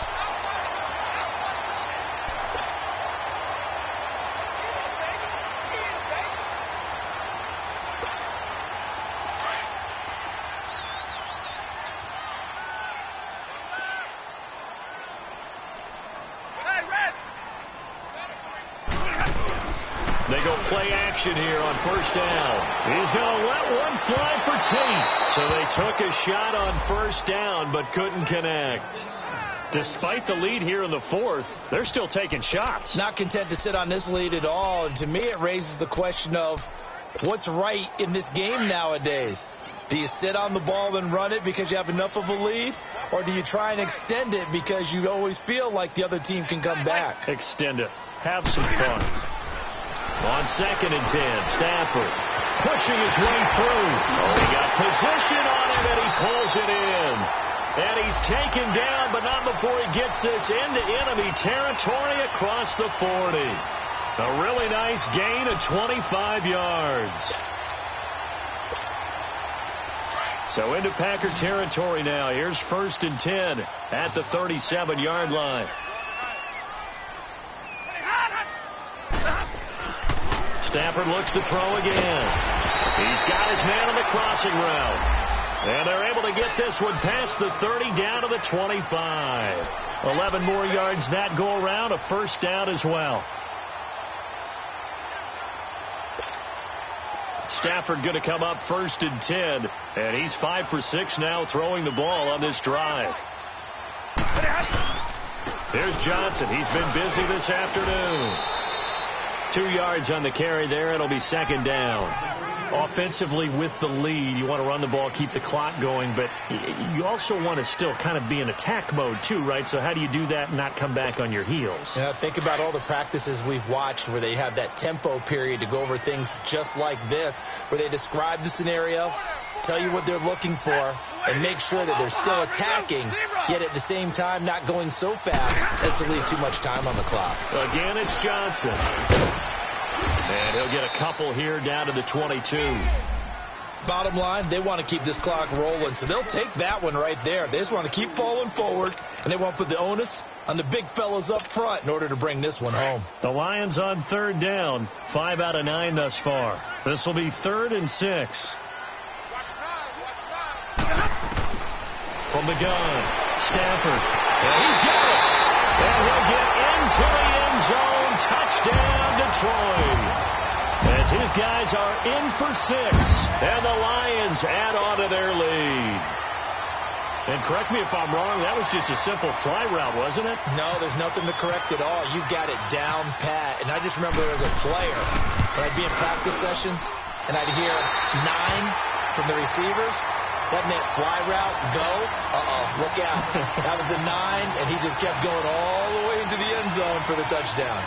They go play action here on 1st down. He's going to let one fly for Tate. So they took a shot on 1st down but couldn't connect. Despite the lead here in the 4th, they're still taking shots. Not content to sit on this lead at all. And to me, it raises the question of what's right in this game nowadays. Do you sit on the ball and run it because you have enough of a lead? Or do you try and extend it because you always feel like the other team can come back? Extend it. Have some fun. On 2nd and 10, Stafford pushing his way through. Oh, he got position on him, and he pulls it in. And he's taken down, but not before he gets this into enemy territory across the 40. A really nice gain of 25 yards. So into Packer territory now. Here's 1st and 10 at the 37-yard line. Stafford looks to throw again. He's got his man on the crossing route. And they're able to get this one past the 30 down to the 25. 11 more yards that go around, a 1st down as well. Stafford going to come up 1st and 10. And he's 5 for 6 now throwing the ball on this drive. Here's Johnson. He's been busy this afternoon. 2 yards on the carry there. It'll be 2nd down. Offensively with the lead, you want to run the ball, keep the clock going, but you also want to still kind of be in attack mode too, right? So how do you do that and not come back on your heels? Yeah, think about all the practices we've watched where they have that tempo period to go over things just like this, where they describe the scenario, tell you what they're looking for, and make sure that they're still attacking, yet at the same time not going so fast as to leave too much time on the clock. Again, it's Johnson. And he'll get a couple here down to the 22. Bottom line, they want to keep this clock rolling, so they'll take that one right there. They just want to keep falling forward, and they want to put the onus on the big fellas up front in order to bring this one home. The Lions on 3rd down, 5 out of 9 thus far. This will be 3rd and 6. From the gun, Stafford. And he's got it. And he'll get into the end zone. Touchdown, Detroit. As his guys are in for 6. And the Lions add on to their lead. And correct me if I'm wrong, that was just a simple fly route, wasn't it? No, there's nothing to correct at all. You got it down pat. And I just remember as a player, when I'd be in practice sessions, and I'd hear 9 from the receivers. That meant fly route, go. Look out. That was the 9, and he just kept going all the way into the end zone for the touchdown.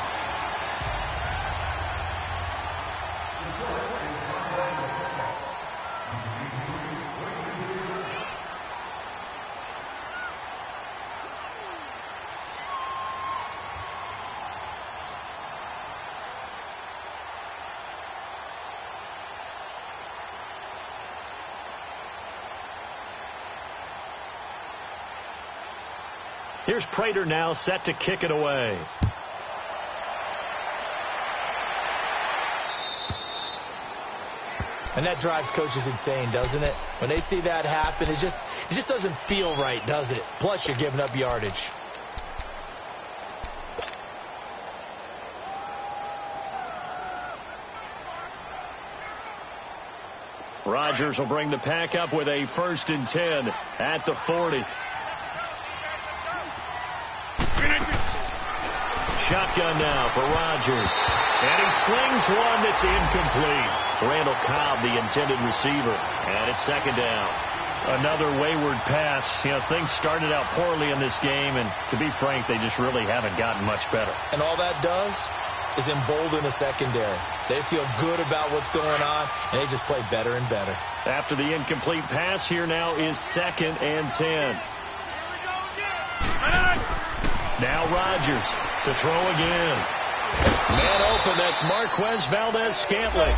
Here's Prater now set to kick it away. And that drives coaches insane, doesn't it? When they see that happen, it just doesn't feel right, does it? Plus, you're giving up yardage. Ryan Rodgers will bring the pack up with a 1st and 10 at the 40. Shotgun now for Rodgers. And he slings one that's incomplete. Randall Cobb, the intended receiver. And it's 2nd down. Another wayward pass. You know, things started out poorly in this game, and to be frank, they just really haven't gotten much better. And all that does is embolden the secondary. They feel good about what's going on, and they just play better and better. After the incomplete pass, here now is 2nd and 10. Now Rodgers to throw again. Man open, that's Marquez Valdez-Scantling.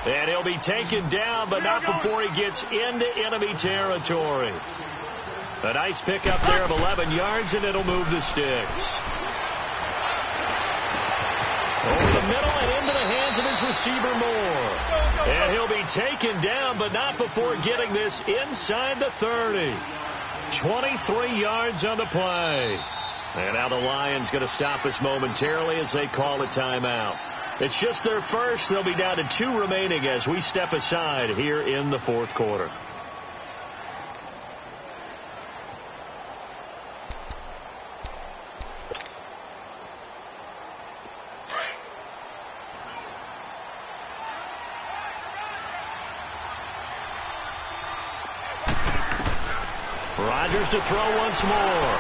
And he'll be taken down, but not before he gets into enemy territory. A nice pickup there of 11 yards, and it'll move the sticks. Over the middle and into the hands of his receiver Moore. And he'll be taken down, but not before getting this inside the 30. 23 yards on the play. And now the Lions going to stop us momentarily as they call a timeout. It's just their first. They'll be down to 2 remaining as we step aside here in the 4th quarter. Rodgers to throw once more.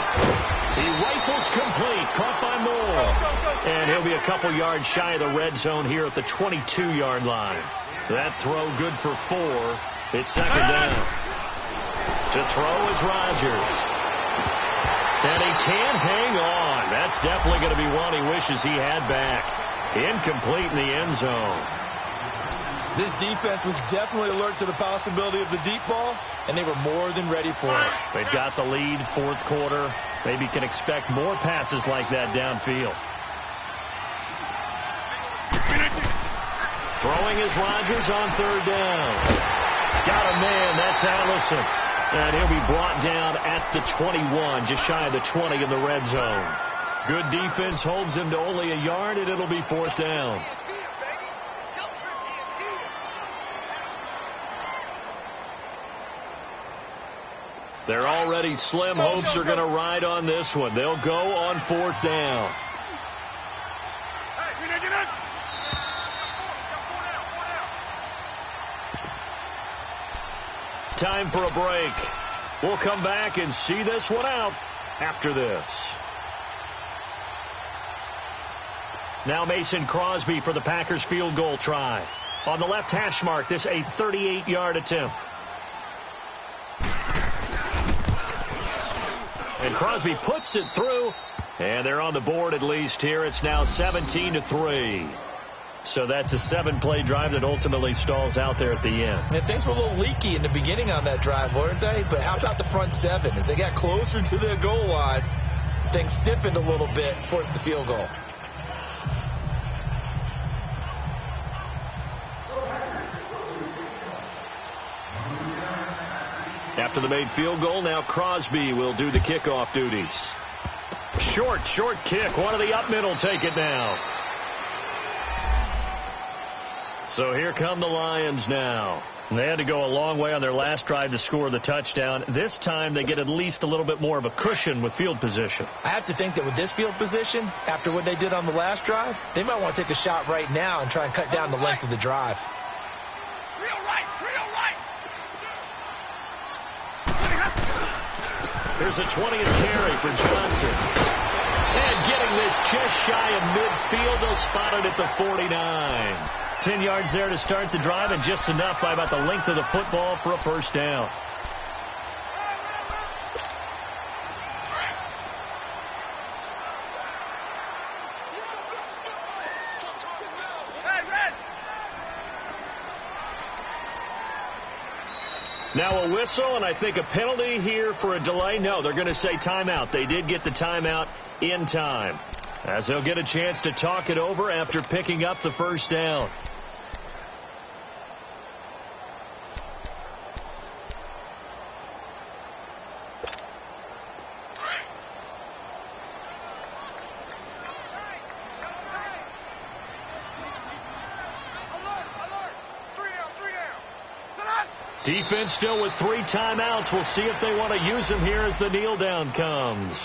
He rifles complete, caught by Moore. And he'll be a couple yards shy of the red zone here at the 22-yard line. That throw good for 4. It's 2nd down. To throw is Rodgers. And he can't hang on. That's definitely going to be one he wishes he had back. Incomplete in the end zone. This defense was definitely alert to the possibility of the deep ball, and they were more than ready for it. They've got the lead, 4th quarter. Maybe can expect more passes like that downfield. Throwing is Rodgers on 3rd down. Got a man, that's Allison. And he'll be brought down at the 21, just shy of the 20 in the red zone. Good defense holds him to only a yard, and it'll be 4th down. They're already slim. Hopes are going to ride on this one. They'll go on 4th down. Time for a break. We'll come back and see this one out after this. Now Mason Crosby for the Packers field goal try. On the left hash mark, this a 38-yard attempt. And Crosby puts it through, and they're on the board at least here. It's now 17-3. So that's a 7-play drive that ultimately stalls out there at the end. And things were a little leaky in the beginning on that drive, weren't they? But how about the front 7? As they got closer to the goal line, things stiffened a little bit, forced the field goal. After the made field goal, now Crosby will do the kickoff duties. Short kick. One of the up middle take it now. So here come the Lions now. They had to go a long way on their last drive to score the touchdown. This time they get at least a little bit more of a cushion with field position. I have to think that with this field position, after what they did on the last drive, they might want to take a shot right now and try and cut down the length of the drive. Here's a 20th carry for Johnson. And getting this just shy of midfield, they'll spot it at the 49. 10 yards there to start the drive, and just enough by about the length of the football for a 1st down. Now a whistle, and I think a penalty here for a delay. No, they're going to say timeout. They did get the timeout in time, as they'll get a chance to talk it over after picking up the 1st down. Defense still with 3 timeouts. We'll see if they want to use them here as the kneel down comes.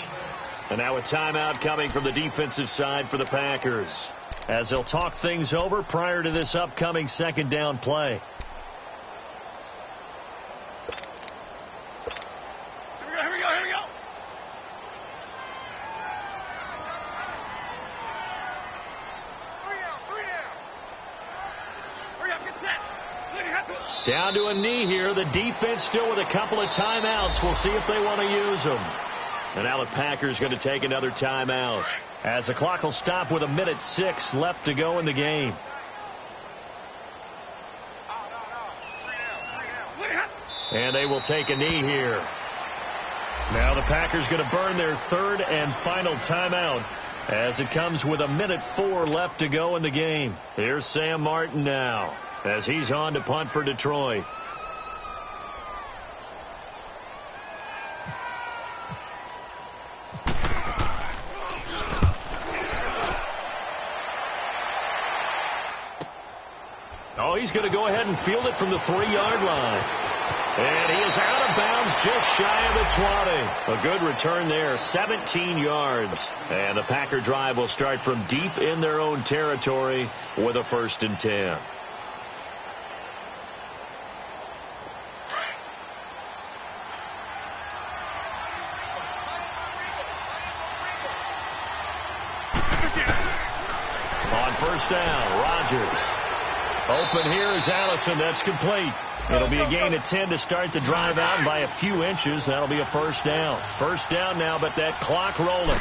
And now a timeout coming from the defensive side for the Packers, as they'll talk things over prior to this upcoming second down play. Here we go. Hurry up, get set. Down to a knee here. The defense still with a couple of timeouts. We'll see if they want to use them. And now the Packers going to take another timeout, as the clock will stop with 1:06 left to go in the game. And they will take a knee here. Now the Packers going to burn their 3rd and final timeout, as it comes with 1:04 left to go in the game. Here's Sam Martin now, as he's on to punt for Detroit. Oh, he's going to go ahead and field it from the 3-yard line. And he is out of bounds just shy of the 20. A good return there, 17 yards. And the Packer drive will start from deep in their own territory with a 1st and 10. On 1st down, Rodgers. Open here is Allison. That's complete. It'll be a gain of 10 to start the drive out, and by a few inches, that'll be a 1st down. 1st down now, but that clock rolling.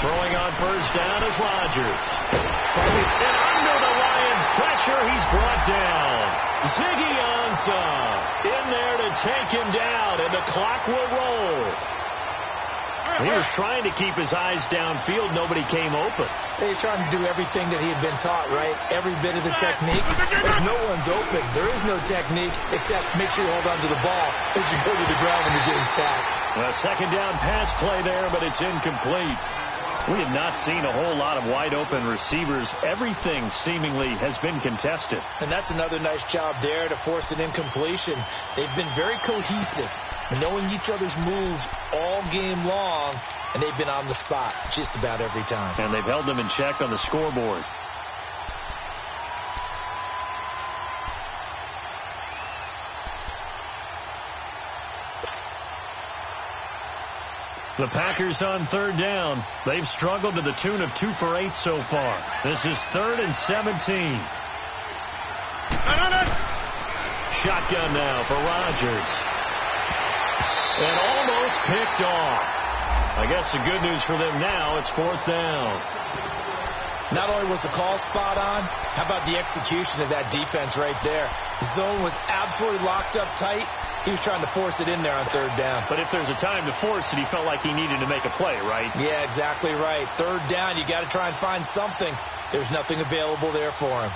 Throwing on 1st down is Rodgers. And under the Lions' pressure, he's brought down. Ziggy Ansah in there to take him down, and the clock will roll. He was trying to keep his eyes downfield. Nobody came open. He's trying to do everything that he had been taught, right? Every bit of the technique. But no one's open. There is no technique except make sure you hold on to the ball as you go to the ground when you're getting sacked. A 2nd down pass play there, but it's incomplete. We have not seen a whole lot of wide open receivers. Everything seemingly has been contested. And that's another nice job there to force an incompletion. They've been very cohesive, knowing each other's moves all game long, and they've been on the spot just about every time. And they've held them in check on the scoreboard. The Packers on 3rd down. They've struggled to the tune of 2 for 8 so far. This is 3rd and 17. Shotgun now for Rodgers. And almost picked off. I guess the good news for them now, it's 4th down. Not only was the call spot on, how about the execution of that defense right there? The zone was absolutely locked up tight. He was trying to force it in there on 3rd down. But if there's a time to force it, he felt like he needed to make a play, right? Yeah, exactly right. 3rd down, you got to try and find something. There's nothing available there for him.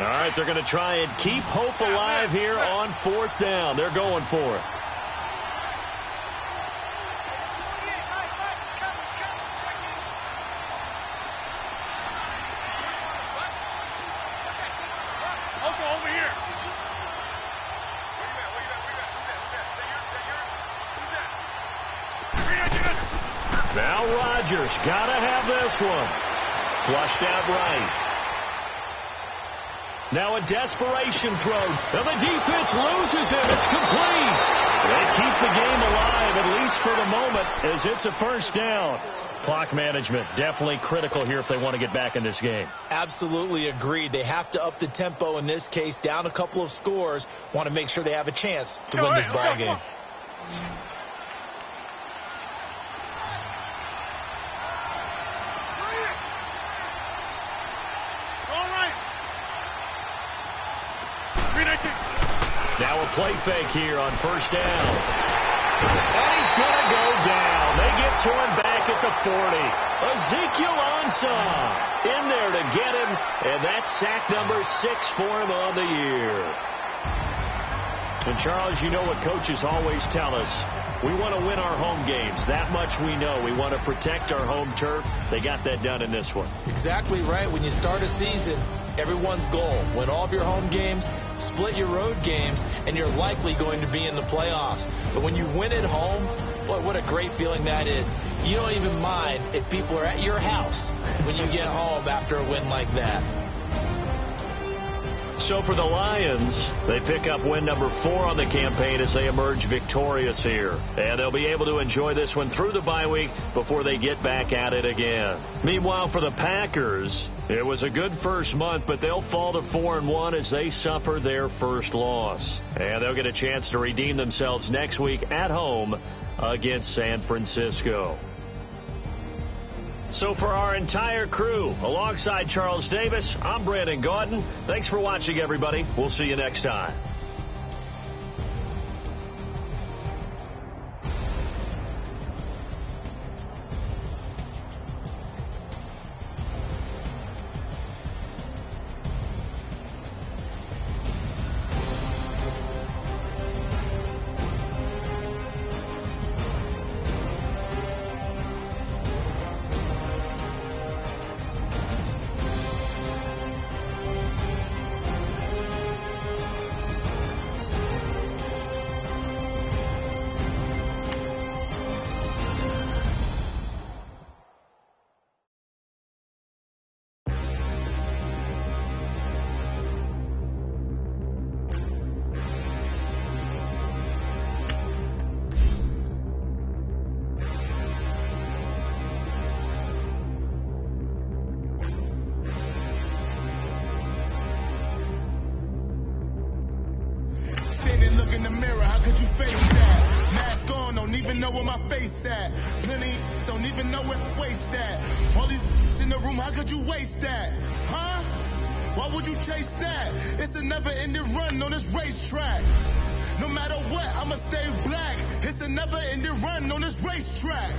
All right, they're going to try and keep hope alive here on 4th down. They're going for it. Now Rodgers, gotta have this one. Flushed out right. Now a desperation throw. And the defense loses him. It's complete. They keep the game alive, at least for the moment, as it's a 1st down. Clock management definitely critical here if they want to get back in this game. Absolutely agreed. They have to up the tempo in this case, down a couple of scores. Want to make sure they have a chance to win this ball game. Now a play fake here on 1st down. And he's going to go down. They get to him back at the 40. Ezekiel Ansah in there to get him. And that's sack number 6 for him on the year. And Charles, you know what coaches always tell us. We want to win our home games. That much we know. We want to protect our home turf. They got that done in this one. Exactly right. When you start a season, everyone's goal. Win all of your home games, split your road games, and you're likely going to be in the playoffs. But when you win at home, boy, what a great feeling that is. You don't even mind if people are at your house when you get home after a win like that. So for the Lions, they pick up win number 4 on the campaign as they emerge victorious here. And they'll be able to enjoy this one through the bye week before they get back at it again. Meanwhile, for the Packers, it was a good first month, but they'll fall to 4-1 as they suffer their first loss. And they'll get a chance to redeem themselves next week at home against San Francisco. So for our entire crew, alongside Charles Davis, I'm Brandon Gaudin. Thanks for watching, everybody. We'll see you next time. Know where my face at. Plenty don't even know where to waste that. All these in the room, how could you waste that? Huh? Why would you chase that? It's a never-ending run on this racetrack. No matter what, I'ma stay black. It's a never-ending run on this racetrack.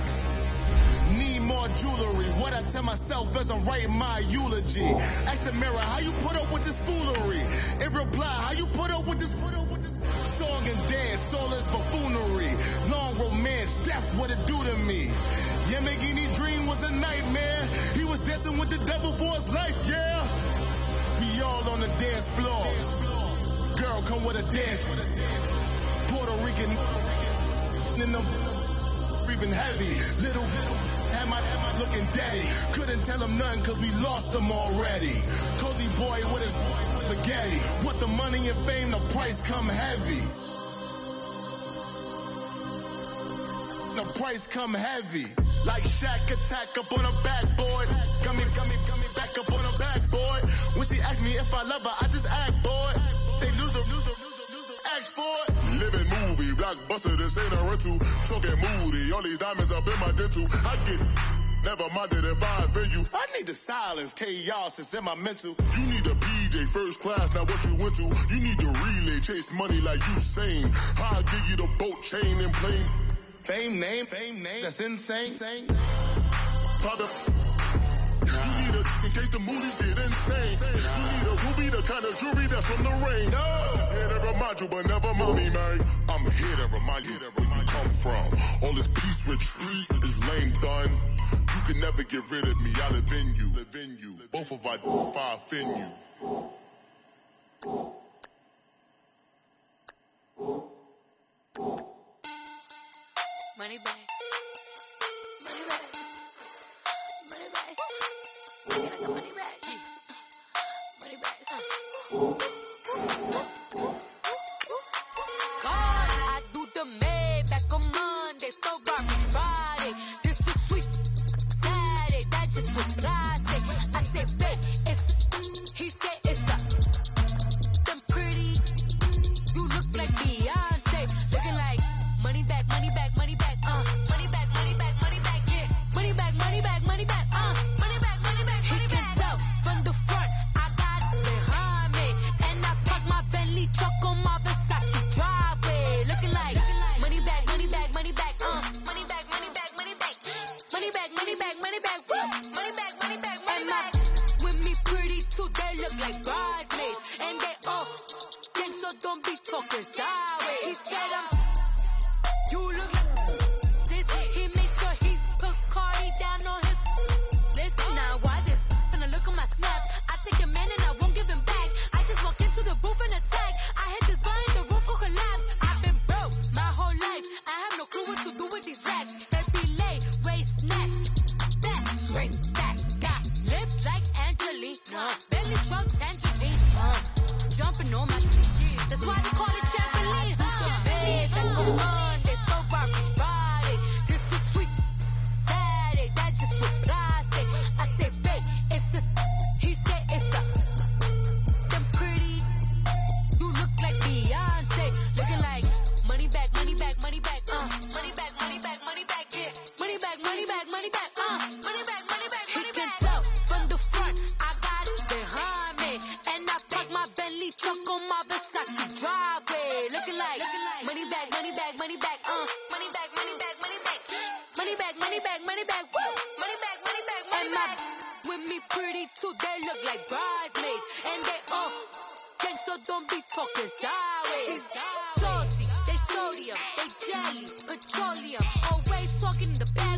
Need more jewelry. What I tell myself as I'm writing my eulogy. Ask the mirror, how you put up with this foolery? In reply, how you put up with this song and dance, all this buffoonery. Long romance, death, what it do to me. Yamagini dream was a nightmare. He was dancing with the devil for his life, yeah. We all on the dance floor. Girl, come with a dance. Puerto Rican in them breathing heavy. Little am I looking daddy. Couldn't tell him nothing cause we lost him already. Cozy boy with his spaghetti. What the money and fame, the price come heavy. The price come heavy. Like Shaq attack up on a backboard. Gummy back up on a backboard. When she asked me if I love her, I just act bored. Say loser, ask for it. Living movie, blockbuster, this ain't a rental. Talking moody, all these diamonds up in my dental. I get never minded if I offend you. I need the silence, chaos is in my mental. You need a PJ, first class, not what you went to. You need the relay, chase money like you sane. I'll give you the boat, chain, and plane. Fame name, that's insane. Pop it. You need a, in case the movies get insane. You need a ruby, the kind of jewelry that's from the rain. I'm just here to remind you, but never mommy, man. I'm here to remind you where you come from. All this peace retreat is lame done. You can never get rid of me, I live in you. Both of I offend you. Money back. Money back. Money back. I got money back. Money back. God, I do the Maybach on Monday, Ferrari Friday. This is sweet Saturday, that just was plastic. I said, babe, it's, he said it's a, them pretty, you look like Beyonce, looking like money back, money back, money back, money back, money back, money back, yeah. motherfuckers die with. Salty, they sodium, they jelly, petroleum. Always talking in the back.